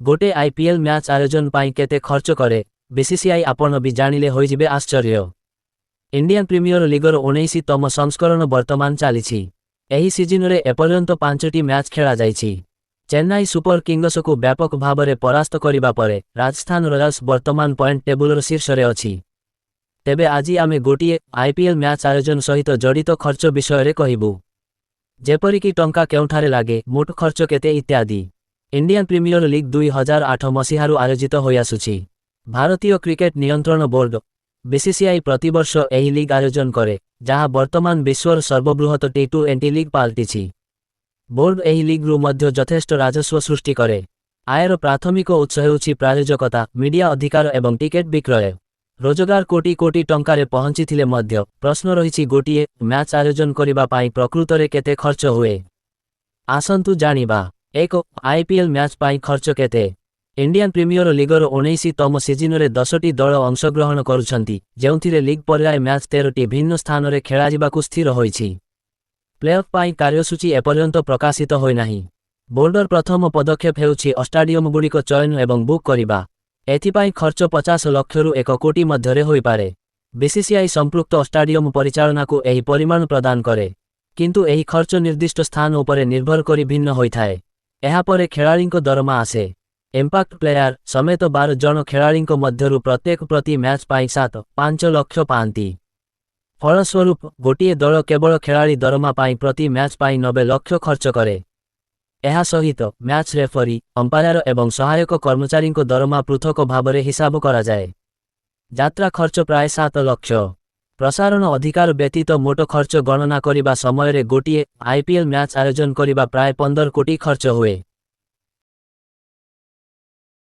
गोटे IPL match आयोजन पाई केते खर्च करे बीसीसीआई आपण भी जानिले होइजिबे आश्चर्य। इंडियन प्रीमियर लीगर 19तम संस्करण वर्तमान चली। एही सीजन रे एपर्यंत 5टी मैच खेला जाइछि। चेन्नई सुपर किंग्स को व्यापक भाव में परास्त करिबा परे राजस्थान रॉयल्स वर्तमान पॉइंट टेबुलर शीर्ष रे अछि। तेबे आज आमे गोटिए आईपीएल मैच आयोजन सहित जड़ित खर्च विषय रे कहिबु, जेपरिकी टंका केउठारे लागे, मोट खर्च केते इत्यादि। इंडियन प्रीमियर लीग 2008 मसीहारू आयोजित होई आसुछि। भारतीय क्रिकेट नियंत्रण बोर्ड बीसीसीआई प्रतिवर्ष एही लीग आयोजन करे, जहाँ वर्तमान विश्वर सर्वबृहत टी20 लीग पाल्टिछि। बोर्ड एही लीग रु मध्य यथेष्ट राजस्व सृष्टि करे। आयर प्राथमिक उत्स हेउछि प्रायोजकता, मीडिया अधिकार एवं टिकेट विक्रय। रोजगार कोटी कोटी टंकारे पहुंचीथिले मध्य प्रश्न रहिछि गोटिए मैच आयोजन करिबा पाई प्रकृतरे केते खर्च हुए। आसंतु जानिबा। 1 आईपीएल मैच पाई खर्च केते। इंडियन प्रीमियर लीगर 19तम सीजन रे 10टी दल अंशग्रहण करुछंती, जेउथिरे लीग पर्याय मैच 13टी भिन्न स्थान रे खेला जिबाकु स्थिर होइछि। प्लेऑफ पाई कार्यसूची एपर्यंत प्रकाशित होई नाही। बोर्डर प्रथम पदक्षेप हेउछि स्टाडियम गुड़िक चयन एवं बुक करिबा। एथिपाई खर्च 50 लाख रु 1 कोटी मध्यरे होई पारे। बीसीसीआई संपृक्त स्टाडियम परिचालना को एही परिमाण प्रदान करे, किंतु एही खर्च निर्दिष्ट स्थान उपरे निर्भर करी भिन्न होइथाए। एहा परे खेलाड़ींको दरमा आसे। इम्पैक्ट प्लेयर समेत 12 जन खेलाड़ींको मध्यरु प्रत्येक प्रति मैच पाई 7.5 लाख पांती। फलस्वरूप गोटिए दल केवल खेलाड़ी दरमा पाई प्रति मैच पाई 90 लाख खर्च करे। एहा सहित मैच रेफरी, अंपायर एवं सहायक कर्मचारींको दरमा पृथक भावरे हिसाब करा जाए। यात्रा खर्च प्राय 7 लाख। प्रसारण अधिकार व्यतीत मोट खर्च गणना करिबा समय रे गोटिए आईपीएल मैच आयोजन करिबा प्राय 15 कोटी खर्च हुए।